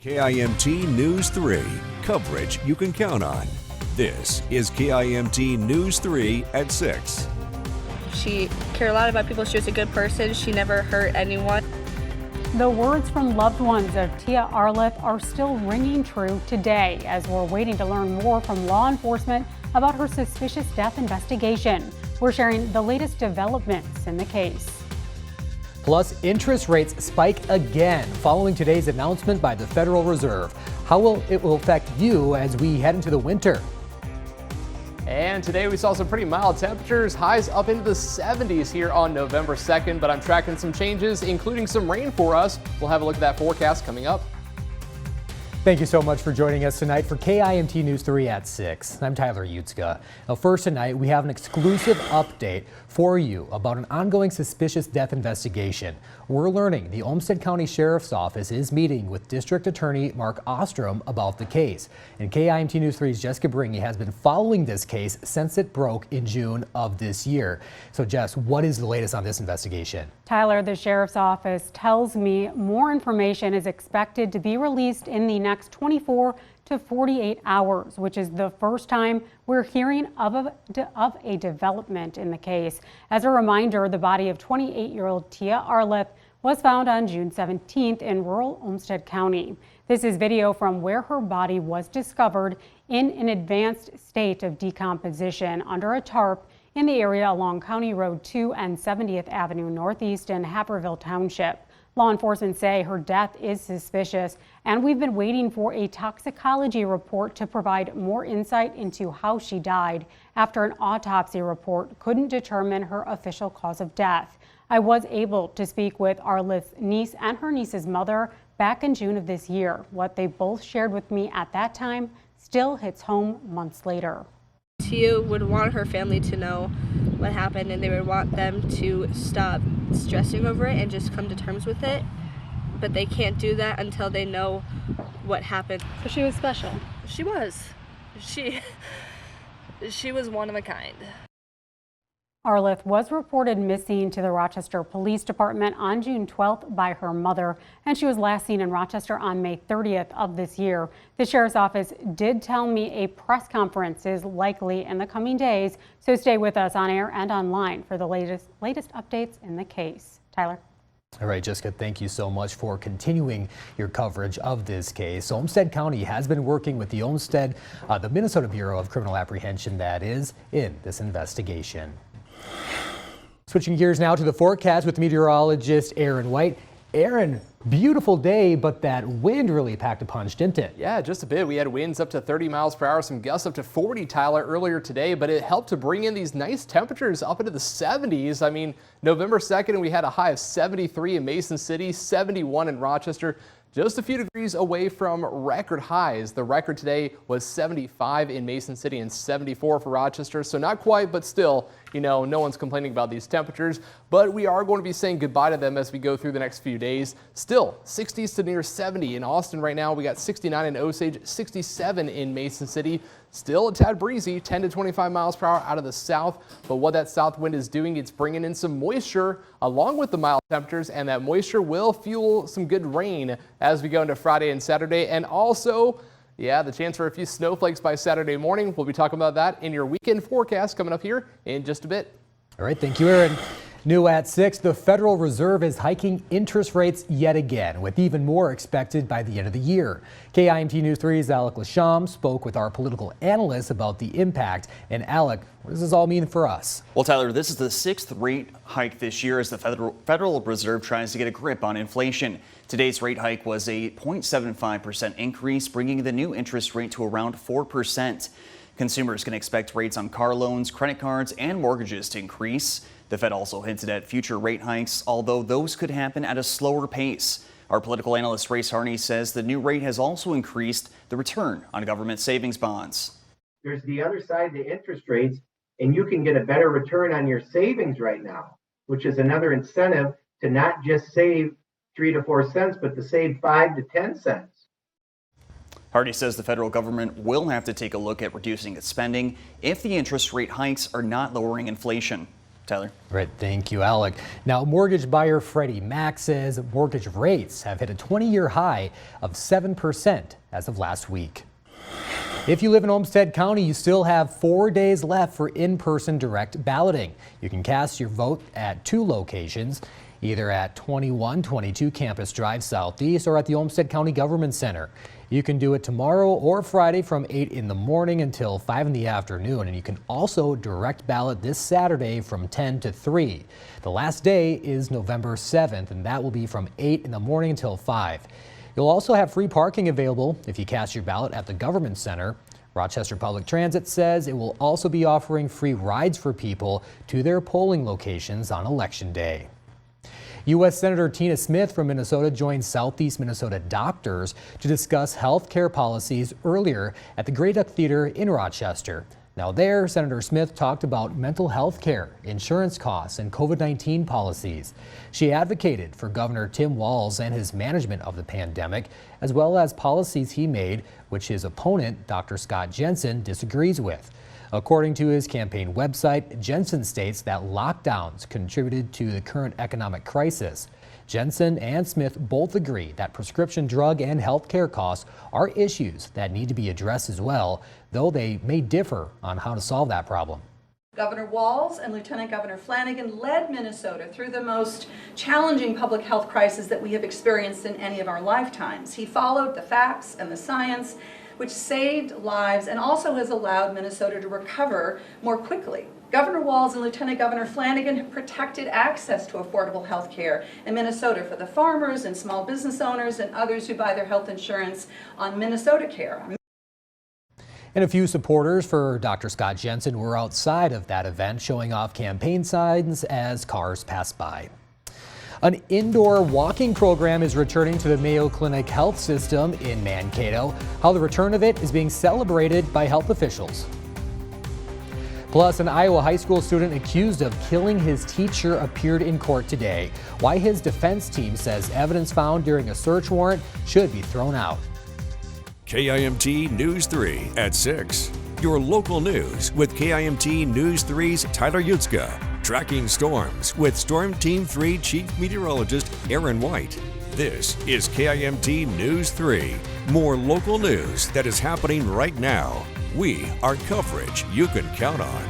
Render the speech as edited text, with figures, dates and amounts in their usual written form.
KIMT News 3, coverage you can count on. This is KIMT News 3 at 6. She cared a lot about people. She was a good person. She never hurt anyone. The words from loved ones of Tia Arless are still ringing true today as we're waiting to learn more from law enforcement about her suspicious death investigation. We're sharing the latest developments in the case. Plus, interest rates spike again following today's announcement by the Federal Reserve. How it will affect you as we head into the winter? And today we saw some pretty mild temperatures, highs up into the 70s here on November 2nd, but I'm tracking some changes, including some rain for us. We'll have a look at that forecast coming up. Thank you so much for joining us tonight for KIMT News 3 at 6. I'm Tyler Utzka. Now first tonight, we have an exclusive update for you about an ongoing suspicious death investigation. We're learning the Olmsted County Sheriff's Office is meeting with District Attorney Mark Ostrom about the case. And KIMT News 3's Jessica Bringy has been following this case since it broke in June of this year. So Jess, what is the latest on this investigation? Tyler, the Sheriff's Office tells me more information is expected to be released in the next 24 to 48 hours, which is the first time we're hearing of a development in the case. As a reminder, the body of 28-year-old Tia Arless was found on June 17th in rural Olmsted County. This is video from where her body was discovered in an advanced state of decomposition under a tarp in the area along County Road 2 and 70th Avenue Northeast in Haverville Township. Law enforcement say her death is suspicious, and we've been waiting for a toxicology report to provide more insight into how she died after an autopsy report couldn't determine her official cause of death. I was able to speak with Arless' niece and her niece's mother back in June of this year. What they both shared with me at that time still hits home months later. Tia would want her family to know what happened, and they would want them to stop stressing over it and just come to terms with it. But they can't do that until they know what happened. So she was special. She was. She was one of a kind. Arless was reported missing to the Rochester Police Department on June 12th by her mother, and she was last seen in Rochester on May 30th of this year. The Sheriff's Office did tell me a press conference is likely in the coming days, so stay with us on air and online for the latest updates in the case. Tyler? All right, Jessica, thank you so much for continuing your coverage of this case. Olmsted County has been working with the Minnesota Bureau of Criminal Apprehension, that is, in this investigation. Switching gears now to the forecast with meteorologist Aaron White. Aaron, beautiful day, but that wind really packed a punch, didn't it? Yeah, just a bit. We had winds up to 30 miles per hour, some gusts up to 40, Tyler, earlier today, but it helped to bring in these nice temperatures up into the 70s. I mean, November 2nd, we had a high of 73 in Mason City, 71 in Rochester. Just a few degrees away from record highs. The record today was 75 in Mason City and 74 for Rochester. So not quite, but still, no one's complaining about these temperatures. But we are going to be saying goodbye to them as we go through the next few days. Still 60s to near 70 in Austin right now. We got 69 in Osage, 67 in Mason City. Still a tad breezy, 10 to 25 miles per hour out of the south. But what that south wind is doing, it's bringing in some moisture along with the mild temperatures, and that moisture will fuel some good rain as we go into Friday and Saturday. And also, the chance for a few snowflakes by Saturday morning. We'll be talking about that in your weekend forecast coming up here in just a bit. All right, thank you, Aaron. New at 6, the Federal Reserve is hiking interest rates yet again, with even more expected by the end of the year. KIMT News 3's Alec Lasham spoke with our political analyst about the impact. And Alec, what does this all mean for us? Well, Tyler, this is the 6th rate hike this year as the Federal Reserve tries to get a grip on inflation. Today's rate hike was a 0.75% increase, bringing the new interest rate to around 4%. Consumers can expect rates on car loans, credit cards, and mortgages to increase. The Fed also hinted at future rate hikes, although those could happen at a slower pace. Our political analyst Race Harney says the new rate has also increased the return on government savings bonds. There's the other side, the interest rates, and you can get a better return on your savings right now, which is another incentive to not just save 3 to 4 cents, but to save 5 to 10 cents. Hardy says the federal government will have to take a look at reducing its spending if the interest rate hikes are not lowering inflation. Tyler. Right, thank you, Alec. Now, mortgage buyer Freddie Mac says mortgage rates have hit a 20-year high of 7% as of last week. If you live in Olmsted County, you still have 4 days left for in-person direct balloting. You can cast your vote at 2 locations, either at 2122 Campus Drive Southeast or at the Olmsted County Government Center. You can do it tomorrow or Friday from 8 in the morning until 5 in the afternoon. And you can also direct ballot this Saturday from 10 to 3. The last day is November 7th, and that will be from 8 in the morning until 5. You'll also have free parking available if you cast your ballot at the Government Center. Rochester Public Transit says it will also be offering free rides for people to their polling locations on Election Day. U.S. Senator Tina Smith from Minnesota joined Southeast Minnesota doctors to discuss health care policies earlier at the Grey Duck Theater in Rochester. Now there, Senator Smith talked about mental health care, insurance costs, and COVID-19 policies. She advocated for Governor Tim Walz and his management of the pandemic, as well as policies he made, which his opponent, Dr. Scott Jensen, disagrees with. According to his campaign website, Jensen states that lockdowns contributed to the current economic crisis. Jensen and Smith both agree that prescription drug and health care costs are issues that need to be addressed as well, though they may differ on how to solve that problem. Governor Walz and Lieutenant Governor Flanagan led Minnesota through the most challenging public health crisis that we have experienced in any of our lifetimes. He followed the facts and the science, which saved lives and also has allowed Minnesota to recover more quickly. Governor Walz and Lieutenant Governor Flanagan have protected access to affordable health care in Minnesota for the farmers and small business owners and others who buy their health insurance on Minnesota Care. And a few supporters for Dr. Scott Jensen were outside of that event showing off campaign signs as cars passed by. An indoor walking program is returning to the Mayo Clinic Health System in Mankato. How the return of it is being celebrated by health officials. Plus, an Iowa high school student accused of killing his teacher appeared in court today. Why his defense team says evidence found during a search warrant should be thrown out. KIMT News 3 at 6. Your local news with KIMT News 3's Tyler Yutzka. Tracking storms with Storm Team 3 Chief Meteorologist Aaron White. This is KIMT News 3. More local news that is happening right now. We are coverage you can count on.